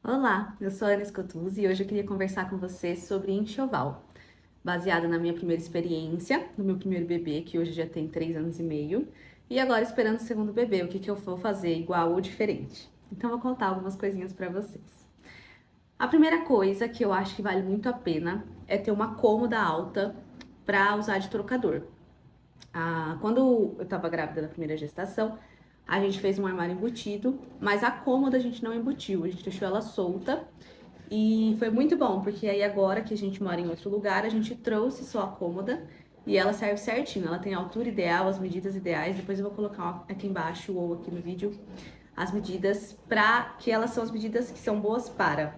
Olá, eu sou a Ana Scotuzzi e hoje eu queria conversar com você sobre enxoval, baseada na minha primeira experiência, no meu primeiro bebê, que hoje já tem 3 anos e meio, e agora esperando o segundo bebê, o que que eu vou fazer igual ou diferente. Então eu vou contar algumas coisinhas pra vocês. A primeira coisa que eu acho que vale muito a pena é ter uma cômoda alta pra usar de trocador. Quando eu tava grávida da primeira gestação, a gente fez um armário embutido, mas a cômoda a gente não embutiu, a gente deixou ela solta. E foi muito bom, porque aí agora que a gente mora em outro lugar, a gente trouxe só a cômoda e ela serve certinho. Ela tem a altura ideal, as medidas ideais. Depois eu vou colocar aqui embaixo ou aqui no vídeo as medidas para que elas são as medidas que são boas para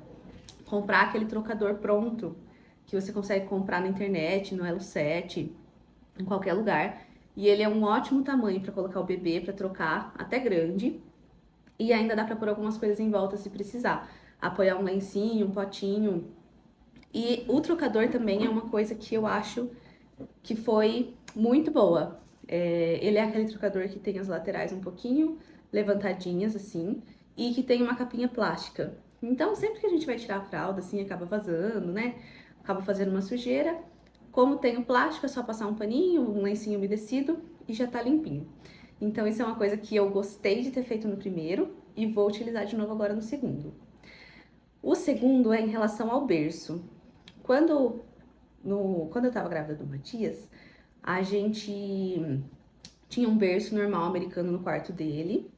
comprar aquele trocador pronto que você consegue comprar na internet, no Elo7, em qualquer lugar. E ele é um ótimo tamanho para colocar o bebê para trocar, até grande. E ainda dá pra pôr algumas coisas em volta se precisar. Apoiar um lencinho, um potinho. E o trocador também é uma coisa que eu acho que foi muito boa. Ele é aquele trocador que tem as laterais um pouquinho levantadinhas, assim, e que tem uma capinha plástica. Então, sempre que a gente vai tirar a fralda, assim, acaba vazando, né? Acaba fazendo uma sujeira. Como tem o plástico, é só passar um paninho, um lencinho umedecido e já tá limpinho. Então, isso é uma coisa que eu gostei de ter feito no primeiro e vou utilizar de novo agora no segundo. O segundo é em relação ao berço. Quando, quando eu tava grávida do Matias, a gente tinha um berço normal americano no quarto dele,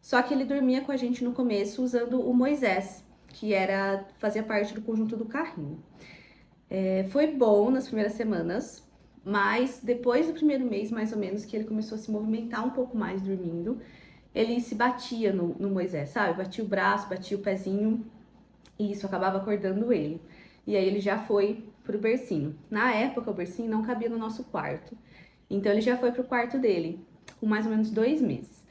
só que ele dormia com a gente no começo usando o Moisés, que fazia parte do conjunto do carrinho. Foi bom nas primeiras semanas, mas depois do primeiro mês, mais ou menos, que ele começou a se movimentar um pouco mais dormindo, ele se batia no Moisés, sabe? Batia o braço, batia o pezinho, e isso acabava acordando ele. E aí ele já foi pro bercinho. Na época, o bercinho não cabia no nosso quarto. Então ele já foi pro quarto dele, com mais ou menos 2 meses.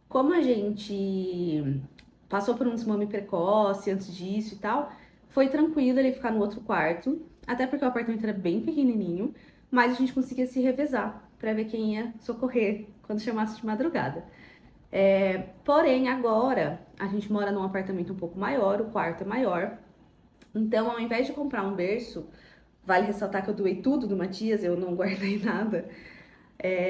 Como a gente passou por um desmame precoce antes disso e tal, foi tranquilo ele ficar no outro quarto, até porque o apartamento era bem pequenininho, mas a gente conseguia se revezar para ver quem ia socorrer quando chamasse de madrugada. Porém, agora a gente mora num apartamento um pouco maior, o quarto é maior, então ao invés de comprar um berço, vale ressaltar que eu doei tudo do Matias, eu não guardei nada.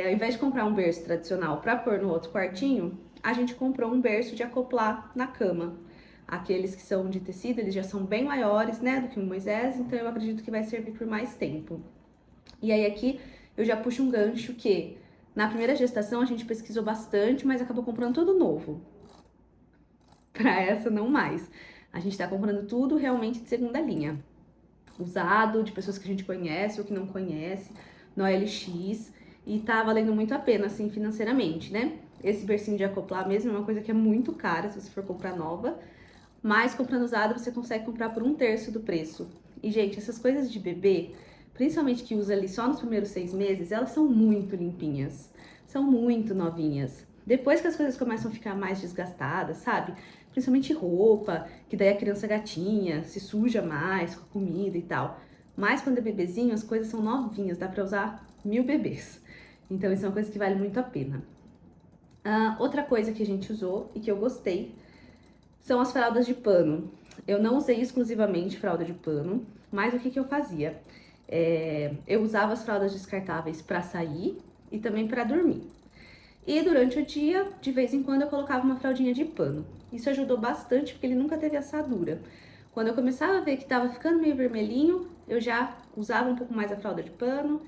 Ao invés de comprar um berço tradicional para pôr no outro quartinho, a gente comprou um berço de acoplar na cama. Aqueles que são de tecido, eles já são bem maiores, né, do que o Moisés, então eu acredito que vai servir por mais tempo. E aí aqui eu já puxo um gancho que na primeira gestação a gente pesquisou bastante, mas acabou comprando tudo novo. Para essa não mais. A gente tá comprando tudo realmente de segunda linha. Usado, de pessoas que a gente conhece ou que não conhece, no OLX, e tá valendo muito a pena, assim, financeiramente, né? Esse bercinho de acoplar mesmo é uma coisa que é muito cara se você for comprar nova, mas comprando usado você consegue comprar por 1/3 do preço. E, gente, essas coisas de bebê, principalmente que usa ali só nos primeiros 6 meses, elas são muito limpinhas, são muito novinhas. Depois que as coisas começam a ficar mais desgastadas, sabe? Principalmente roupa, que daí a criança gatinha, se suja mais com comida e tal. Mas quando é bebezinho, as coisas são novinhas, dá pra usar 1000 bebês. Então isso é uma coisa que vale muito a pena. Outra coisa que a gente usou e que eu gostei são as fraldas de pano. Eu não usei exclusivamente fralda de pano, mas o que eu fazia? Eu usava as fraldas descartáveis para sair e também para dormir. E durante o dia, de vez em quando, eu colocava uma fraldinha de pano. Isso ajudou bastante porque ele nunca teve assadura. Quando eu começava a ver que estava ficando meio vermelhinho, eu já usava um pouco mais a fralda de pano.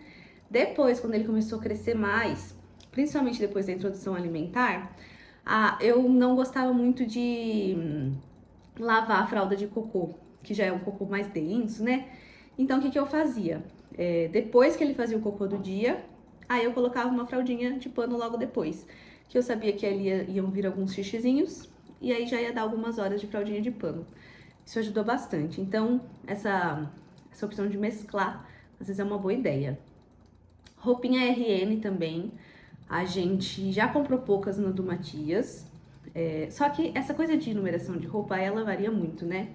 Depois, quando ele começou a crescer mais, principalmente depois da introdução alimentar, eu não gostava muito de lavar a fralda de cocô, que já é um cocô mais denso, né? Então, o que eu fazia? Depois que ele fazia o cocô do dia, aí eu colocava uma fraldinha de pano logo depois, que eu sabia que ali iam vir alguns xixizinhos, e aí já ia dar algumas horas de fraldinha de pano. Isso ajudou bastante. Então, essa opção de mesclar, às vezes é uma boa ideia. Roupinha RN também, a gente já comprou poucas no do Matias, só que essa coisa de numeração de roupa, ela varia muito, né?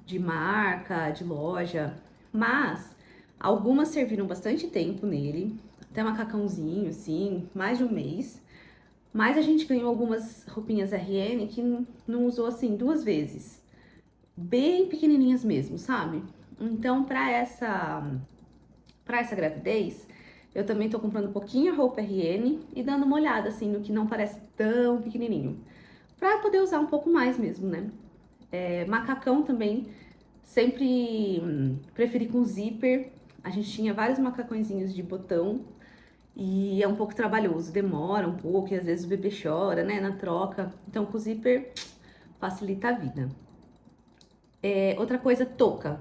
De marca, de loja, mas algumas serviram bastante tempo nele, até macacãozinho, assim, mais de um mês. Mas a gente ganhou algumas roupinhas RN que não usou, assim, 2 vezes. bem pequenininhas mesmo, sabe? Então, para essa gravidez, eu também tô comprando um pouquinho a roupa RN e dando uma olhada, assim, no que não parece tão pequenininho. Pra poder usar um pouco mais mesmo, né? Macacão também, sempre preferi com zíper. A gente tinha vários macacõezinhos de botão e é um pouco trabalhoso, demora um pouco e às vezes o bebê chora, né, na troca. Então, com zíper facilita a vida. Outra coisa, touca.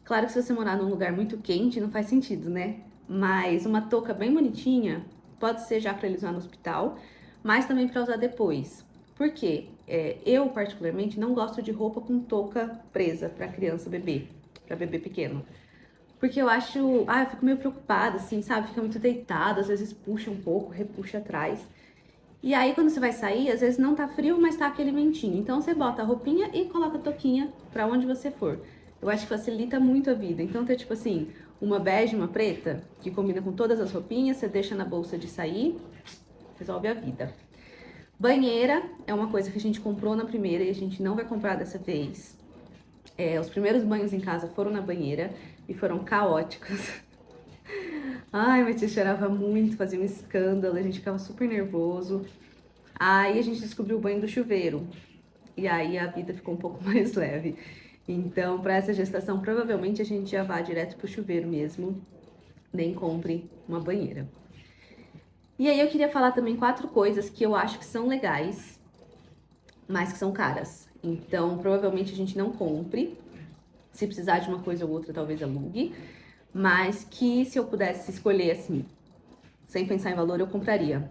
Claro que se você morar num lugar muito quente, não faz sentido, né? Mas uma touca bem bonitinha pode ser já para ele usar no hospital, mas também para usar depois. Por quê? Eu, particularmente, não gosto de roupa com touca presa para criança, bebê, para bebê pequeno. Porque eu acho, eu fico meio preocupada, assim, sabe? Fica muito deitado, às vezes puxa um pouco, repuxa atrás. E aí, quando você vai sair, às vezes não tá frio, mas tá aquele ventinho. Então, você bota a roupinha e coloca a touquinha pra onde você for. Eu acho que facilita muito a vida. Então, ter tipo assim, uma bege e uma preta, que combina com todas as roupinhas, você deixa na bolsa de sair, resolve a vida. Banheira é uma coisa que a gente comprou na primeira e a gente não vai comprar dessa vez. Os primeiros banhos em casa foram na banheira e foram caóticos. Ai, meu tio chorava muito, fazia um escândalo, a gente ficava super nervoso. Aí a gente descobriu o banho do chuveiro. E aí a vida ficou um pouco mais leve. Então, para essa gestação, provavelmente a gente já vá direto pro chuveiro mesmo, nem compre uma banheira. E aí eu queria falar também 4 coisas que eu acho que são legais, mas que são caras. Então, provavelmente a gente não compre. Se precisar de uma coisa ou outra, talvez alugue. Mas que se eu pudesse escolher assim, sem pensar em valor, eu compraria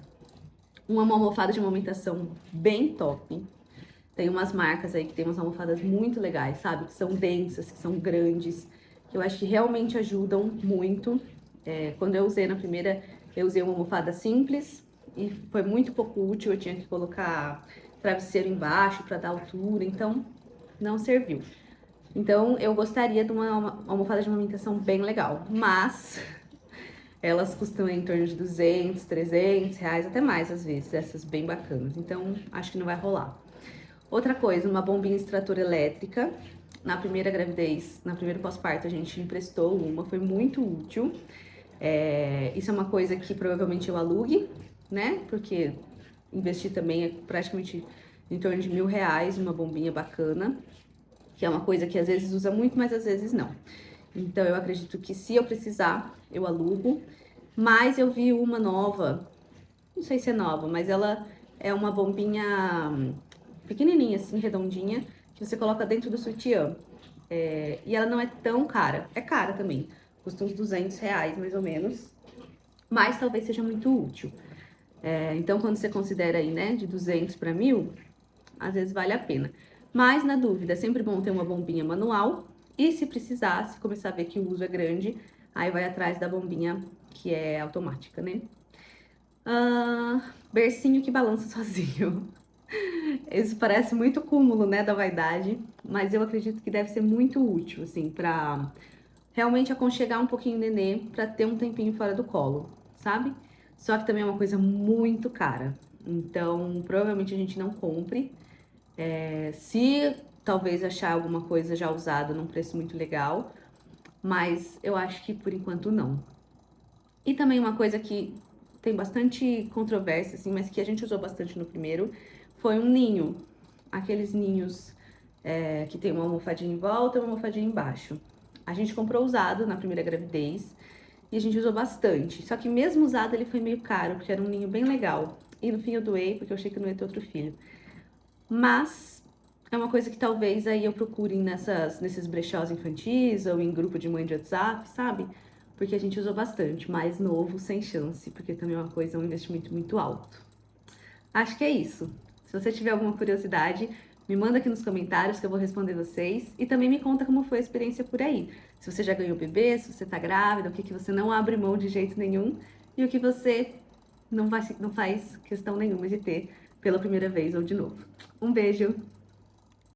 uma almofada de amamentação bem top. Tem umas marcas aí que tem umas almofadas muito legais, sabe? Que são densas, que são grandes, que eu acho que realmente ajudam muito. Quando eu usei na primeira, eu usei uma almofada simples e foi muito pouco útil. Eu tinha que colocar travesseiro embaixo para dar altura, então não serviu. Então eu gostaria de uma almofada de amamentação bem legal, mas elas custam em torno de 200, 300 reais, até mais às vezes, essas bem bacanas. Então acho que não vai rolar. Outra coisa, uma bombinha extrator elétrica. Na primeira gravidez, na primeira pós-parto, a gente emprestou uma, foi muito útil. Isso é uma coisa que provavelmente eu alugue, né? Porque investir também é praticamente em torno de R$ 1.000, uma bombinha bacana, que é uma coisa que às vezes usa muito, mas às vezes não. Então eu acredito que se eu precisar, eu alugo. Mas eu vi uma nova, não sei se é nova, mas ela é uma bombinha pequenininha, assim, redondinha, que você coloca dentro do sutiã. E ela não é tão cara. É cara também. Custa uns R$ 200, mais ou menos. Mas talvez seja muito útil. Então, quando você considera aí, né, de 200 para 1.000, às vezes vale a pena. Mas, na dúvida, é sempre bom ter uma bombinha manual. E se precisar, se começar a ver que o uso é grande, aí vai atrás da bombinha que é automática, né? Bercinho que balança sozinho. Isso parece muito cúmulo, né, da vaidade, mas eu acredito que deve ser muito útil, assim, pra realmente aconchegar um pouquinho o nenê, pra ter um tempinho fora do colo, sabe? Só que também é uma coisa muito cara, então provavelmente a gente não compre. Se talvez achar alguma coisa já usada num preço muito legal, mas eu acho que por enquanto não. E também uma coisa que tem bastante controvérsia, assim, mas que a gente usou bastante no primeiro, foi um ninho. Aqueles ninhos que tem uma almofadinha em volta e uma almofadinha embaixo. A gente comprou usado na primeira gravidez e a gente usou bastante. Só que mesmo usado ele foi meio caro, porque era um ninho bem legal. E no fim eu doei, porque eu achei que eu não ia ter outro filho. Mas é uma coisa que talvez aí eu procure nesses brechós infantis ou em grupo de mãe de WhatsApp, sabe? Porque a gente usou bastante, mais novo, sem chance, porque também é uma coisa, um investimento muito alto. Acho que é isso. Se você tiver alguma curiosidade, me manda aqui nos comentários que eu vou responder vocês. E também me conta como foi a experiência por aí. Se você já ganhou bebê, se você tá grávida, o que você não abre mão de jeito nenhum e o que você não faz questão nenhuma de ter pela primeira vez ou de novo. Um beijo!